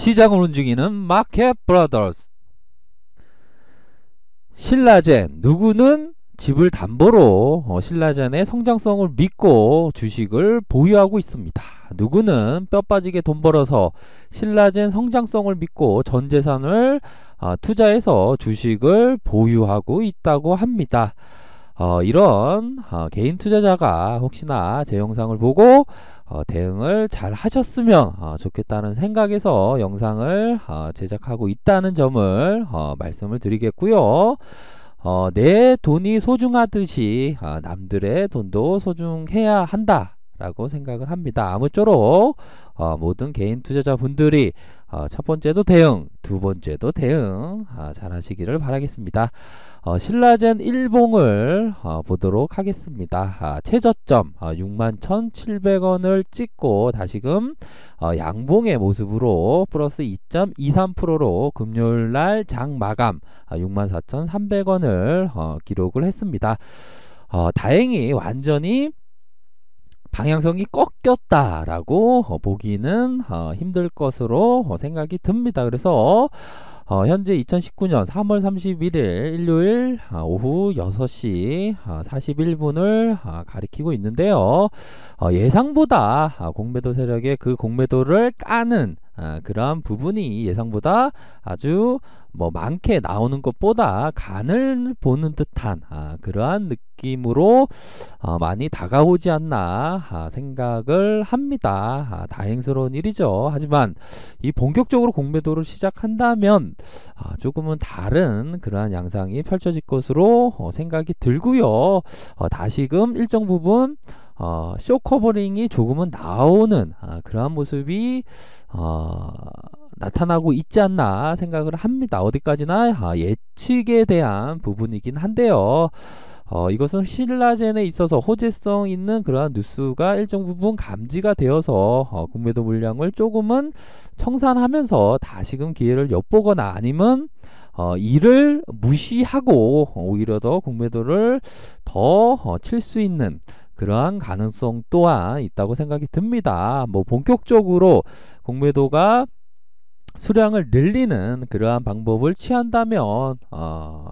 시장을 움직이는 마켓 브라더스. 신라젠, 누구는 집을 담보로 신라젠의 성장성을 믿고 주식을 보유하고 있습니다. 누구는 뼈 빠지게 돈 벌어서 신라젠 성장성을 믿고 전 재산을 투자해서 주식을 보유하고 있다고 합니다. 이런 개인 투자자가 혹시나 제 영상을 보고 대응을 잘 하셨으면 좋겠다는 생각에서 영상을 제작하고 있다는 점을 말씀을 드리겠고요. 내 돈이 소중하듯이 남들의 돈도 소중해야 한다 라고 생각을 합니다. 아무쪼록 모든 개인 투자자 분들이 첫 번째도 대응, 두 번째도 대응 잘 하시기를 바라겠습니다. 신라젠 일봉을 보도록 하겠습니다. 최저점 61,700원을 찍고 다시금 양봉의 모습으로 플러스 2.23%로 금요일날 장 마감 64,300원을 기록을 했습니다. 다행히 완전히 방향성이 꺾였다라고 보기는 힘들 것으로 생각이 듭니다. 그래서 현재 2019년 3월 31일 일요일 오후 6시 41분을 가리키고 있는데요. 예상보다 공매도 세력의 그 공매도를 까는 그러한 부분이 예상보다 아주 많게 나오는 것보다 간을 보는 듯한 그러한 느낌으로 많이 다가오지 않나 생각을 합니다. 다행스러운 일이죠. 하지만 이 본격적으로 공매도를 시작한다면 조금은 다른 그러한 양상이 펼쳐질 것으로 생각이 들고요. 다시금 일정 부분 쇼 커버링이 조금은 나오는 그러한 모습이 나타나고 있지 않나 생각을 합니다. 어디까지나 예측에 대한 부분이긴 한데요. 이것은 신라젠에 있어서 호재성 있는 그러한 뉴스가 일정 부분 감지가 되어서 공매도 물량을 조금은 청산하면서 다시금 기회를 엿보거나 아니면 이를 무시하고 오히려 더 공매도를 더 칠 수 있는 그러한 가능성 또한 있다고 생각이 듭니다. 본격적으로 공매도가 수량을 늘리는 그러한 방법을 취한다면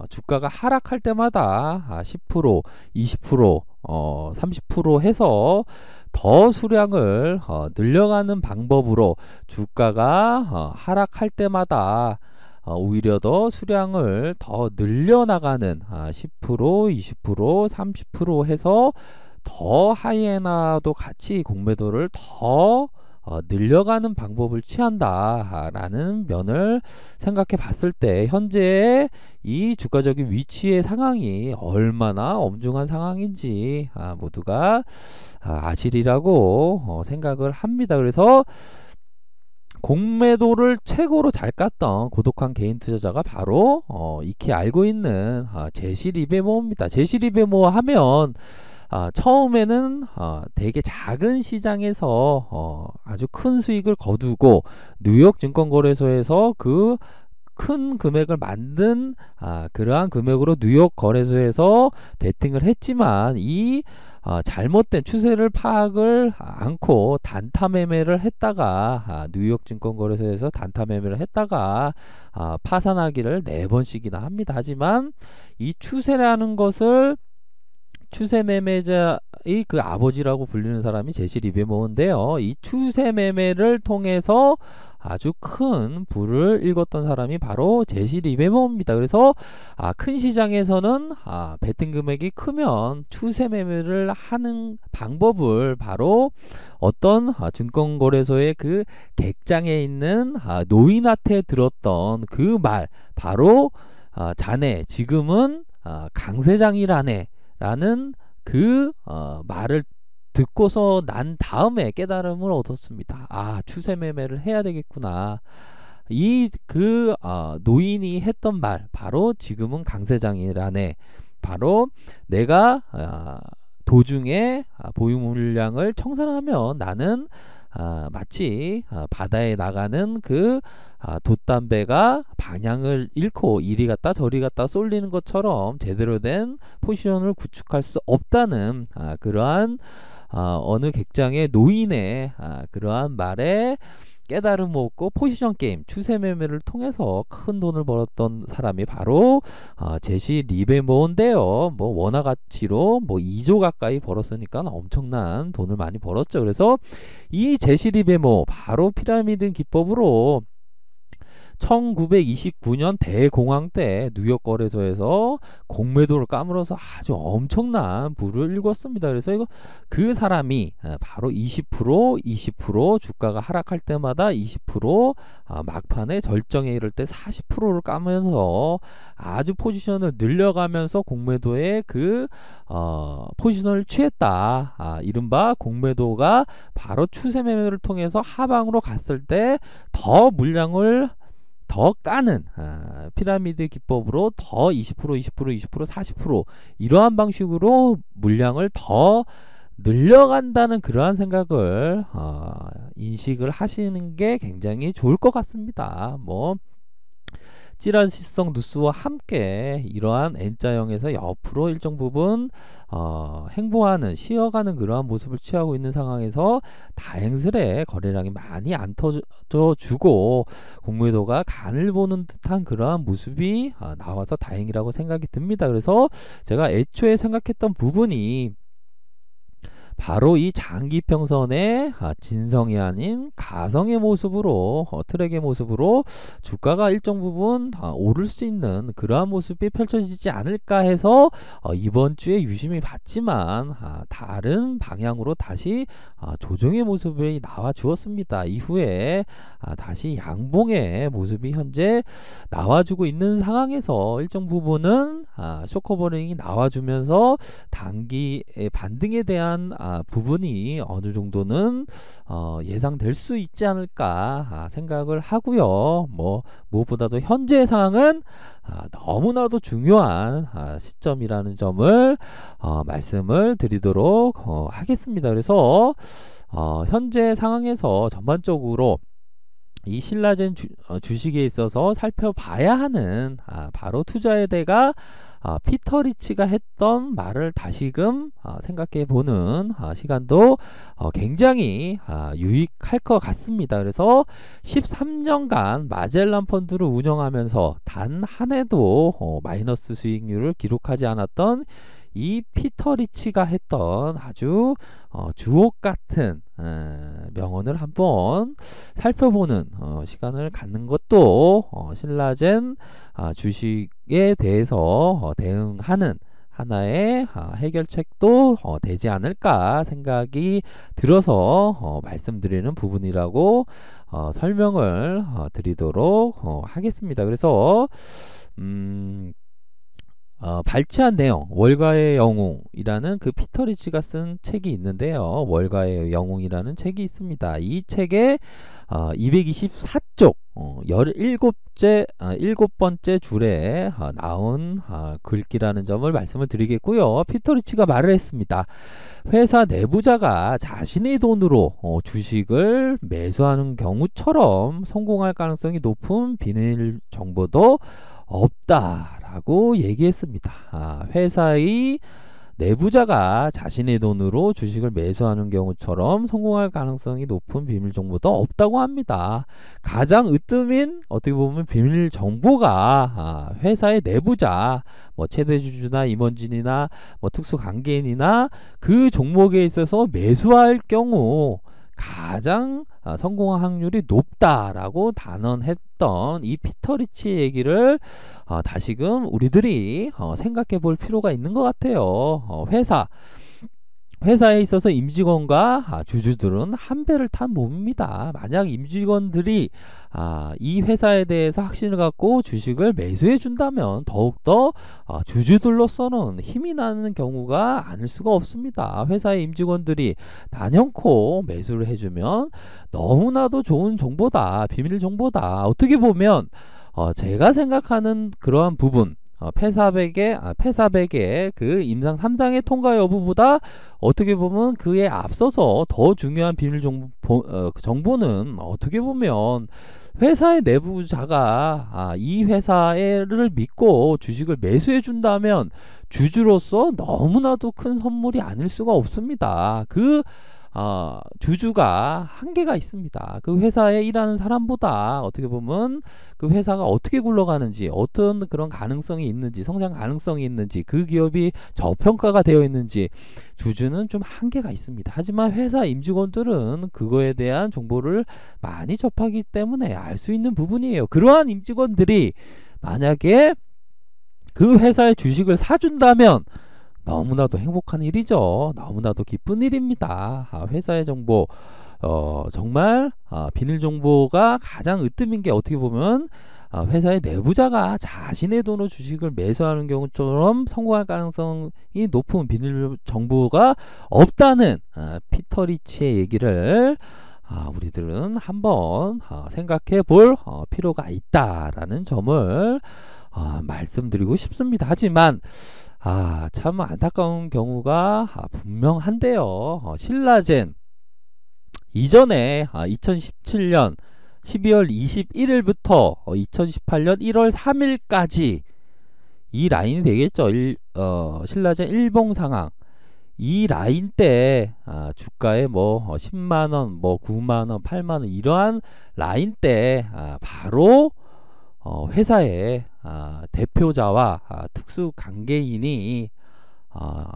주가가 하락할 때마다 10%, 20%, 30% 해서 더 수량을 늘려가는 방법으로 주가가 하락할 때마다 오히려 더 수량을 더 늘려나가는 10%, 20%, 30% 해서 더 하이에나도 같이 공매도를 더 늘려가는 방법을 취한다라는 면을 생각해 봤을 때 현재의 이 주가적인 위치의 상황이 얼마나 엄중한 상황인지 모두가 아시리라고 생각을 합니다. 그래서 공매도를 최고로 잘 깠던 고독한 개인 투자자가 바로 익히 알고 있는 제시리베모입니다. 제시리베모 하면 처음에는 되게 작은 시장에서 아주 큰 수익을 거두고 뉴욕 증권거래소에서 그 큰 금액을 만든 그러한 금액으로 뉴욕 거래소에서 베팅을 했지만 이 잘못된 추세를 파악을 않고 단타 매매를 했다가 뉴욕 증권거래소에서 단타 매매를 했다가 파산하기를 4번씩이나 합니다. 하지만 이 추세라는 것을 추세 매매자의 그 아버지라고 불리는 사람이 제시 리베모인데요. 이 추세 매매를 통해서 아주 큰 부를 읽었던 사람이 바로 제시 리베모입니다. 그래서 큰 시장에서는 베팅 금액이 크면 추세 매매를 하는 방법을 바로 어떤 증권거래소의 그 객장에 있는 노인한테 들었던 그 말, 바로 자네 지금은 강세장이라네 라는 그 말을 듣고서 난 다음에 깨달음을 얻었습니다. 추세 매매를 해야 되겠구나. 노인이 했던 말, 바로 지금은 강세장이라네. 바로 내가 도중에 보유 물량을 청산하면 나는 마치 바다에 나가는 그 돛담배가 방향을 잃고 이리 갔다 저리 갔다 쏠리는 것처럼 제대로 된 포지션을 구축할 수 없다는 그러한 어느 객장의 노인의 그러한 말에 깨달음 없고 포지션 게임, 추세 매매를 통해서 큰 돈을 벌었던 사람이 바로 제시 리베모인데요. 뭐 원화 가치로 뭐 2조 가까이 벌었으니까 엄청난 돈을 많이 벌었죠. 그래서 이 제시 리베모 바로 피라미드 기법으로 1929년 대공황 때 뉴욕 거래소에서 공매도를 까물어서 아주 엄청난 부를 일궜습니다. 그래서 이거 그 사람이 바로 20% 주가가 하락할 때마다 20% 막판에 절정에 이를 때 40%를 까면서 아주 포지션을 늘려가면서 공매도에 그 포지션을 취했다. 이른바 공매도가 바로 추세 매매를 통해서 하방으로 갔을 때 더 물량을 더 까는 피라미드 기법으로 더 20%, 40% 이러한 방식으로 물량을 더 늘려간다는 그러한 생각을 인식을 하시는 게 굉장히 좋을 것 같습니다. 뭐 찌라시성 누수와 함께 이러한 N자형에서 옆으로 일정 부분 행보하는 쉬어가는 그러한 모습을 취하고 있는 상황에서 다행스레 거래량이 많이 안 터져주고 공매도가 간을 보는 듯한 그러한 모습이 나와서 다행이라고 생각이 듭니다. 그래서 제가 애초에 생각했던 부분이 바로 이 장기평선의 진성이 아닌 가성의 모습으로 트랙의 모습으로 주가가 일정 부분 오를 수 있는 그러한 모습이 펼쳐지지 않을까 해서 이번 주에 유심히 봤지만 다른 방향으로 다시 조정의 모습이 나와 주었습니다. 이후에 다시 양봉의 모습이 현재 나와주고 있는 상황에서 일정 부분은 쇼커버링이 나와주면서 단기의 반등에 대한 부분이 어느 정도는 예상될 수 있지 않을까 생각을 하고요. 뭐 무엇보다도 현재 상황은 너무나도 중요한 시점이라는 점을 말씀을 드리도록 하겠습니다. 그래서 현재 상황에서 전반적으로 이 신라젠 주식에 있어서 살펴봐야 하는 바로 투자의 대가 피터 리치가 했던 말을 다시금 생각해 보는 시간도 굉장히 유익할 것 같습니다. 그래서 13년간 마젤란 펀드를 운영하면서 단 한 해도 마이너스 수익률을 기록하지 않았던 이 피터 리치가 했던 아주 주옥 같은 명언을 한번 살펴보는 시간을 갖는 것도 신라젠 주식에 대해서 대응하는 하나의 해결책도 되지 않을까 생각이 들어서 말씀드리는 부분이라고 설명을 드리도록 하겠습니다. 그래서 발췌한 내용, 월가의 영웅이라는 그 피터 리치가 쓴 책이 있는데요. 월가의 영웅이라는 책이 있습니다. 이 책에 224쪽 17번째 줄에 나온 글귀라는 점을 말씀을 드리겠고요. 피터 리치가 말을 했습니다. 회사 내부자가 자신의 돈으로 주식을 매수하는 경우처럼 성공할 가능성이 높은 비밀 정보도 없다라고 얘기했습니다. 회사의 내부자가 자신의 돈으로 주식을 매수하는 경우처럼 성공할 가능성이 높은 비밀 정보도 없다고 합니다. 가장 으뜸인 어떻게 보면 비밀 정보가 회사의 내부자, 뭐 최대 주주나 임원진이나 뭐 특수 관계인이나 그 종목에 있어서 매수할 경우 가장 성공할 확률이 높다라고 단언했던 이 피터 리치 얘기를 다시금 우리들이 생각해 볼 필요가 있는 것 같아요. 회사에 있어서 임직원과 주주들은 한 배를 탄 몸입니다. 만약 임직원들이 이 회사에 대해서 확신을 갖고 주식을 매수해 준다면 더욱더 주주들로서는 힘이 나는 경우가 아닐 수가 없습니다. 회사의 임직원들이 단연코 매수를 해주면 너무나도 좋은 정보다, 비밀 정보다. 어떻게 보면 제가 생각하는 그러한 부분, 폐사백의 그 임상 3상의 통과 여부보다 어떻게 보면 그에 앞서서 더 중요한 비밀 정보는 어떻게 보면 회사의 내부자가 이 회사를 믿고 주식을 매수해 준다면 주주로서 너무나도 큰 선물이 아닐 수가 없습니다. 그 주주가 한계가 있습니다. 그 회사에 일하는 사람보다 어떻게 보면 그 회사가 어떻게 굴러가는지, 어떤 그런 가능성이 있는지, 성장 가능성이 있는지, 그 기업이 저평가가 되어 있는지 주주는 좀 한계가 있습니다. 하지만 회사 임직원들은 그거에 대한 정보를 많이 접하기 때문에 알 수 있는 부분이에요. 그러한 임직원들이 만약에 그 회사의 주식을 사준다면 너무나도 행복한 일이죠. 너무나도 기쁜 일입니다. 회사의 정보, 정말 비밀 정보가 가장 으뜸인 게 어떻게 보면 회사의 내부자가 자신의 돈으로 주식을 매수하는 경우처럼 성공할 가능성이 높은 비밀 정보가 없다는 피터 리치의 얘기를 우리들은 한번 생각해 볼 필요가 있다라는 점을 말씀드리고 싶습니다. 하지만 참 안타까운 경우가 분명한데요. 신라젠 이전에 2017년 12월 21일부터 2018년 1월 3일까지 이 라인이 되겠죠. 신라젠 일봉 상황, 이 라인 때 주가에 뭐 10만원, 뭐 9만원, 8만원 이러한 라인 때 바로 회사의 대표자와 특수 관계인이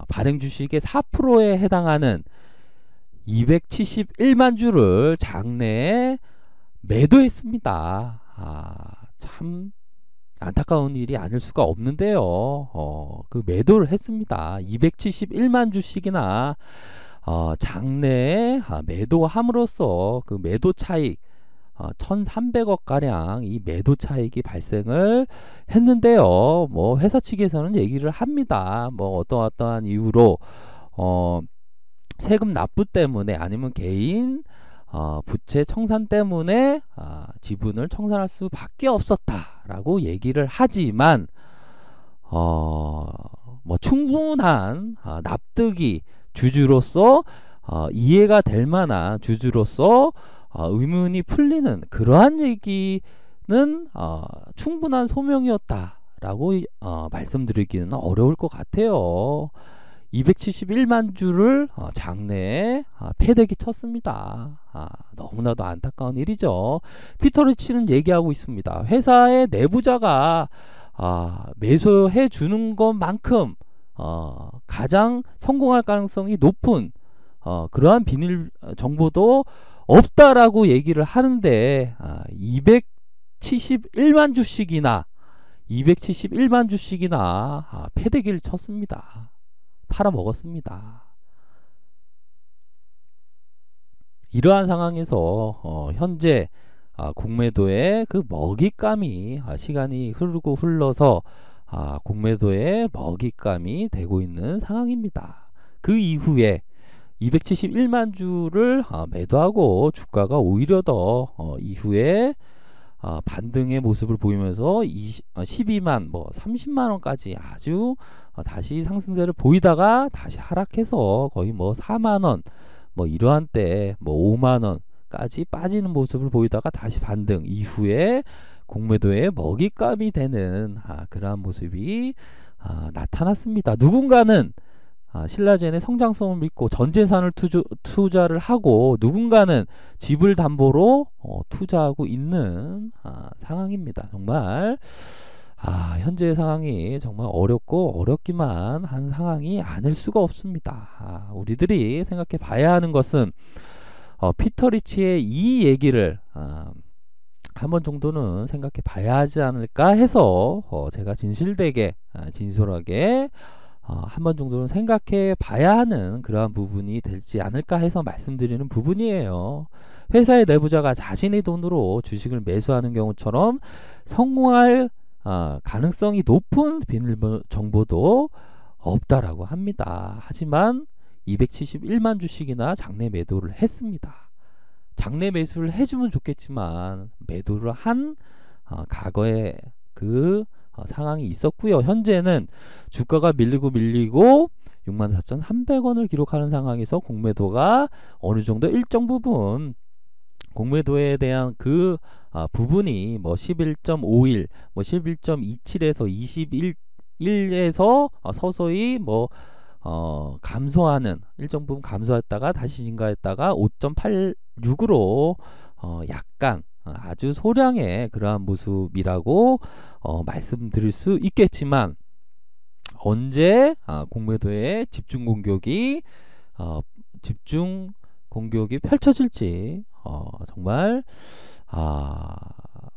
발행 주식의 4%에 해당하는 271만 주를 장내에 매도했습니다. 참 안타까운 일이 아닐 수가 없는데요. 그 매도를 했습니다. 271만 주씩이나 장내에 매도함으로써 그 매도 차익 1300억 가량 이 매도 차익이 발생을 했는데요. 뭐 회사 측에서는 얘기를 합니다. 뭐 어떠한 이유로 세금 납부 때문에 아니면 개인 부채 청산 때문에 지분을 청산할 수밖에 없었다라고 얘기를 하지만 뭐 충분한 납득이 주주로서 이해가 될 만한 주주로서 의문이 풀리는 그러한 얘기는 충분한 소명이었다라고 말씀드리기는 어려울 것 같아요. 271만 주를 장내에 패대기 쳤습니다. 너무나도 안타까운 일이죠. 피터 리치는 얘기하고 있습니다. 회사의 내부자가 매수해 주는 것만큼 가장 성공할 가능성이 높은 그러한 비밀 정보도 없다라고 얘기를 하는데 271만 주씩이나 패대기를 쳤습니다. 팔아먹었습니다. 이러한 상황에서 현재 공매도의 그 먹잇감이 시간이 흐르고 흘러서 공매도의 먹잇감이 되고 있는 상황입니다. 그 이후에 271만 주를 매도하고 주가가 오히려 더 이후에 반등의 모습을 보이면서 12만 뭐 30만원까지 아주 다시 상승세를 보이다가 다시 하락해서 거의 뭐 4만원 뭐 이러한 때 뭐 5만원까지 빠지는 모습을 보이다가 다시 반등 이후에 공매도의 먹잇감이 되는 그러한 모습이 나타났습니다. 누군가는 신라젠의 성장성을 믿고 전 재산을 투자를 하고 누군가는 집을 담보로 투자하고 있는 상황입니다. 정말 현재의 상황이 정말 어렵고 어렵기만 한 상황이 아닐 수가 없습니다. 우리들이 생각해 봐야 하는 것은 피터 리치의 이 얘기를 한 번 정도는 생각해 봐야 하지 않을까 해서 제가 진실되게 진솔하게 한 번 정도는 생각해 봐야 하는 그러한 부분이 되지 않을까 해서 말씀드리는 부분이에요. 회사의 내부자가 자신의 돈으로 주식을 매수하는 경우처럼 성공할 가능성이 높은 비밀 정보도 없다라고 합니다. 하지만 271만 주씩이나 장내 매도를 했습니다. 장내 매수를 해주면 좋겠지만 매도를 한 과거에 그 상황이 있었고요. 현재는 주가가 밀리고 64,300원을 기록하는 상황에서 공매도가 어느 정도 일정 부분 공매도에 대한 그 부분이 뭐 11.51, 뭐 11.27에서 21일에서 서서히 뭐 감소하는 일정 부분 감소했다가 다시 증가했다가 5.86으로 약간 아주 소량의 그러한 모습이라고 말씀드릴 수 있겠지만 언제 공매도의 집중 공격이 펼쳐질지 정말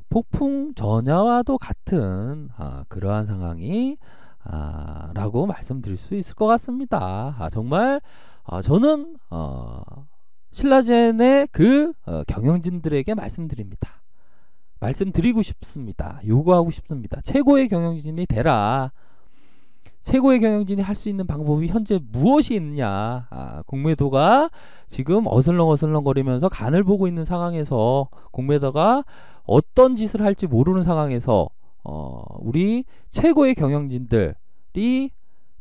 폭풍 전야와도 같은 그러한 상황이 라고 말씀드릴 수 있을 것 같습니다. 정말 저는 신라젠의 그 경영진들에게 말씀드리고 싶습니다. 요구하고 싶습니다. 최고의 경영진이 되라. 최고의 경영진이 할 수 있는 방법이 현재 무엇이 있느냐. 공매도가 지금 어슬렁어슬렁거리면서 간을 보고 있는 상황에서 공매도가 어떤 짓을 할지 모르는 상황에서 우리 최고의 경영진들이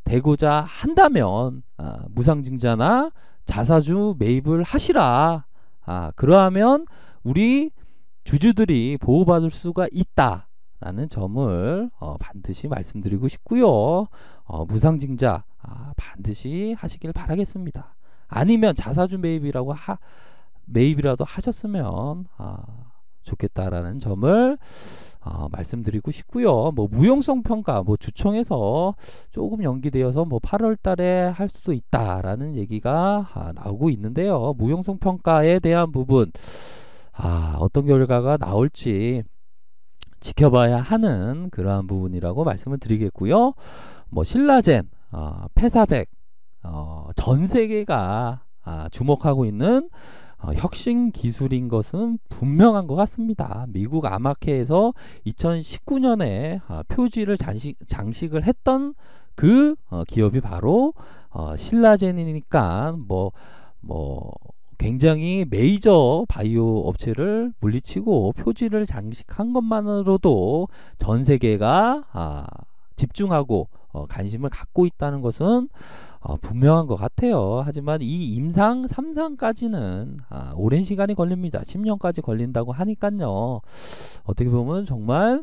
되고자 한다면 무상증자나 자사주 매입을 하시라. 그러하면 우리 주주들이 보호받을 수가 있다라는 점을 반드시 말씀드리고 싶고요. 무상증자 반드시 하시길 바라겠습니다. 아니면 자사주 매입이라도 하셨으면 좋겠다라는 점을 말씀드리고 싶고요. 뭐 무용성 평가 주총에서 조금 연기되어서 8월 달에 할 수도 있다라는 얘기가 나오고 있는데요. 무용성 평가에 대한 부분 어떤 결과가 나올지 지켜봐야 하는 그러한 부분이라고 말씀을 드리겠고요. 신라젠, 페사백 전 세계가 주목하고 있는 혁신 기술인 것은 분명한 것 같습니다. 미국 아마케에서 2019년에 표지를 장식을 했던 그 기업이 바로 신라젠이니까 굉장히 메이저 바이오 업체를 물리치고 표지를 장식한 것만으로도 전 세계가 집중하고 관심을 갖고 있다는 것은 분명한 것 같아요. 하지만 이 임상 3상까지는 오랜 시간이 걸립니다. 10년까지 걸린다고 하니까요. 어떻게 보면 정말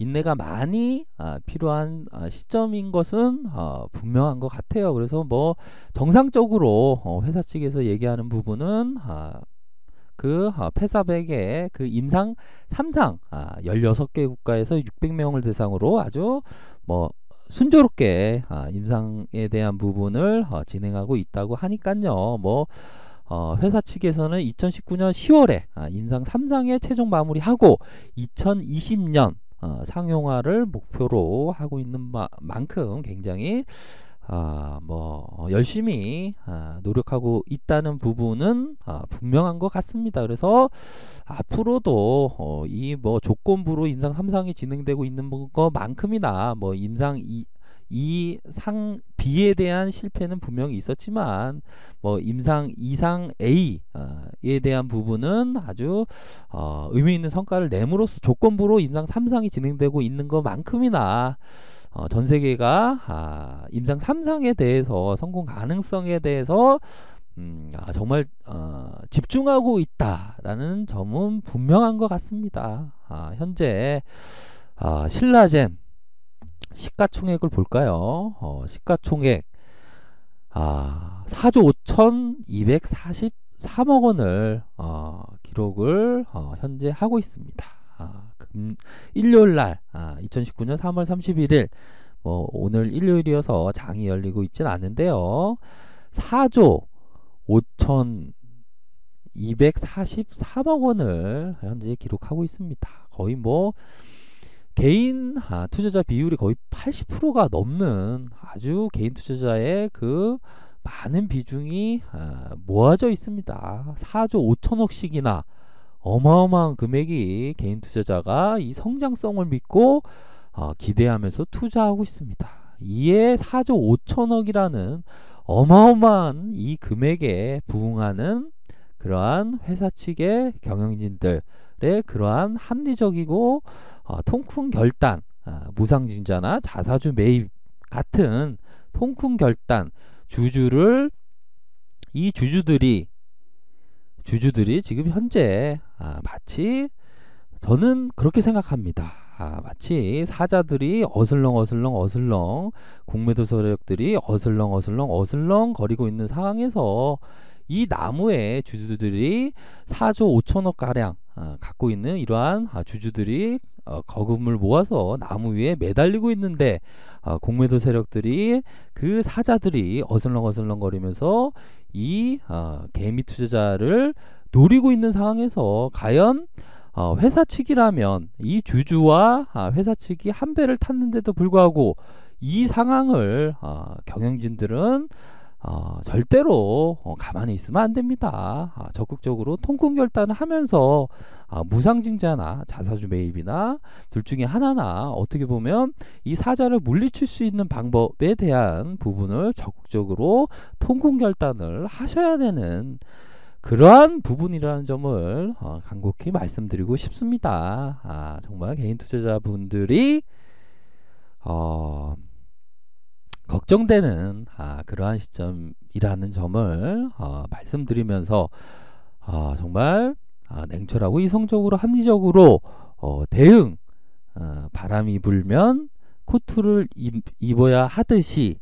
인내가 많이 필요한 시점인 것은 분명한 것 같아요. 그래서 정상적으로 회사 측에서 얘기하는 부분은 그 페사백의 그 임상 3상 16개 국가에서 600명을 대상으로 아주 순조롭게 임상에 대한 부분을 진행하고 있다고 하니까요. 회사 측에서는 2019년 10월에 임상 3상의 최종 마무리하고 2020년 상용화를 목표로 하고 있는 만큼 굉장히 열심히 노력하고 있다는 부분은 분명한 것 같습니다. 그래서 앞으로도 이 조건부로 임상 3상이 진행되고 있는 것만큼이나 임상 2상 B에 대한 실패는 분명히 있었지만 임상 2상 A에 대한 부분은 아주 의미 있는 성과를 내므로써 조건부로 임상 3상이 진행되고 있는 것만큼이나 전 세계가 임상 3상에 대해서 성공 가능성에 대해서 정말 집중하고 있다라는 점은 분명한 것 같습니다. 현재 신라젠 시가총액을 볼까요? 시가총액 4조 5,243억 원을 기록을 현재 하고 있습니다. 일요일날 2019년 3월 31일 오늘 일요일이어서 장이 열리고 있진 않은데요. 4조 5,243억 원을 현재 기록하고 있습니다. 거의 개인 투자자 비율이 거의 80%가 넘는 아주 개인 투자자의 그 많은 비중이 모아져 있습니다. 4조 5천억씩이나 어마어마한 금액이 개인 투자자가 이 성장성을 믿고 기대하면서 투자하고 있습니다. 이에 4조 5천억이라는 어마어마한 이 금액에 부응하는 그러한 회사 측의 경영진들의 그러한 합리적이고 통큰 결단, 무상증자나 자사주 매입 같은 통큰 결단, 주주들이 지금 현재 마치 저는 그렇게 생각합니다. 마치 사자들이 어슬렁 공매도 세력들이 어슬렁 거리고 있는 상황에서 이 나무의 주주들이 4조 5천억 가량 갖고 있는 이러한 주주들이 거금을 모아서 나무 위에 매달리고 있는데 공매도 세력들이 그 사자들이 어슬렁 거리면서 이 개미 투자자를 노리고 있는 상황에서 과연 회사 측이라면 이 주주와 회사 측이 한 배를 탔는데도 불구하고 이 상황을 경영진들은 절대로 가만히 있으면 안 됩니다. 적극적으로 통금 결단을 하면서 무상증자나 자사주 매입이나 둘 중에 하나나 어떻게 보면 이 사자를 물리칠 수 있는 방법에 대한 부분을 적극적으로 통금 결단을 하셔야 되는 그러한 부분이라는 점을 간곡히 말씀드리고 싶습니다. 정말 개인 투자자분들이 걱정되는 그러한 시점이라는 점을 말씀드리면서 정말 냉철하고 이성적으로 합리적으로 대응 바람이 불면 코트를 입어야 하듯이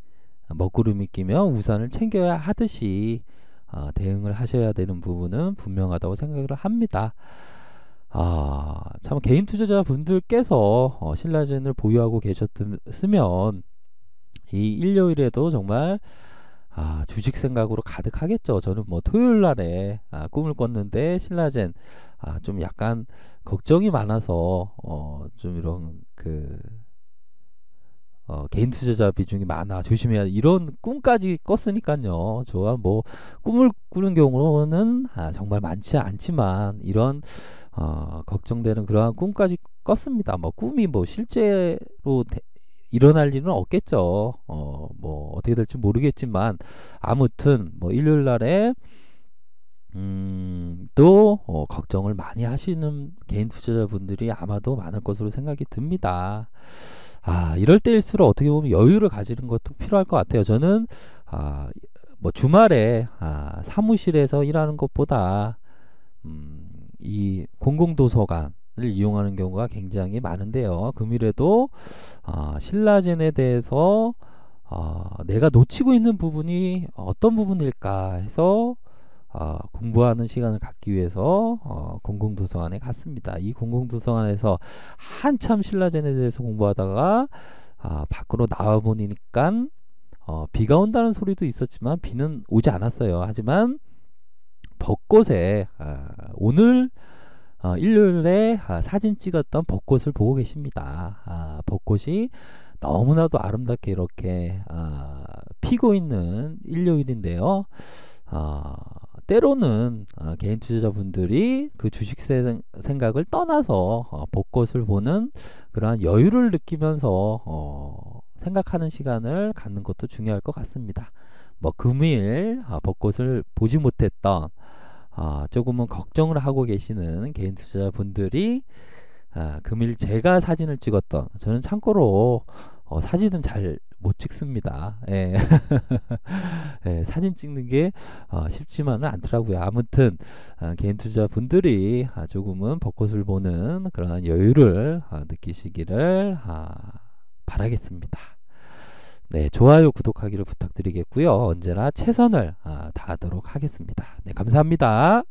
먹구름이 끼면 우산을 챙겨야 하듯이 대응을 하셔야 되는 부분은 분명하다고 생각을 합니다. 참 개인 투자자 분들께서 신라젠을 보유하고 계셨으면 이 일요일에도 정말 주식 생각으로 가득하겠죠. 저는 뭐 토요일 날에 꿈을 꿨는데 신라젠 좀 약간 걱정이 많아서 좀 이런 개인 투자자 비중이 많아 조심해야 이런 꿈까지 꿨으니까요. 저와 뭐 꿈을 꾸는 경우는 정말 많지 않지만 이런 걱정되는 그러한 꿈까지 꿨습니다. 뭐 꿈이 뭐 실제로 일어날 일은 없겠죠. 뭐 어떻게 될지 모르겠지만 아무튼 뭐 일요일 날에 또 걱정을 많이 하시는 개인 투자자분들이 아마도 많을 것으로 생각이 듭니다. 이럴 때일수록 어떻게 보면 여유를 가지는 것도 필요할 것 같아요. 저는 뭐 주말에 사무실에서 일하는 것보다 이 공공도서관을 이용하는 경우가 굉장히 많은데요. 금일에도 신라젠에 대해서 내가 놓치고 있는 부분이 어떤 부분일까 해서 공부하는 시간을 갖기 위해서 공공도서관에 갔습니다. 이 공공도서관에서 한참 신라젠에 대해서 공부하다가 밖으로 나와 보니까 비가 온다는 소리도 있었지만 비는 오지 않았어요. 하지만 벚꽃에 오늘 일요일에 사진 찍었던 벚꽃을 보고 계십니다. 벚꽃이 너무나도 아름답게 이렇게 피고 있는 일요일인데요. 때로는 개인 투자자분들이 그 주식 생각을 떠나서 벚꽃을 보는 그러한 여유를 느끼면서 생각하는 시간을 갖는 것도 중요할 것 같습니다. 뭐 금일 벚꽃을 보지 못했던 조금은 걱정을 하고 계시는 개인 투자자분들이 금일 제가 사진을 찍었던 저는 참고로 사진은 잘 못 찍습니다. 예. 예, 사진 찍는 게 쉽지만은 않더라고요. 아무튼 개인 투자 분들이 조금은 벚꽃을 보는 그런 여유를 느끼시기를 바라겠습니다. 네, 좋아요, 구독하기를 부탁드리겠고요. 언제나 최선을 다하도록 하겠습니다. 네, 감사합니다.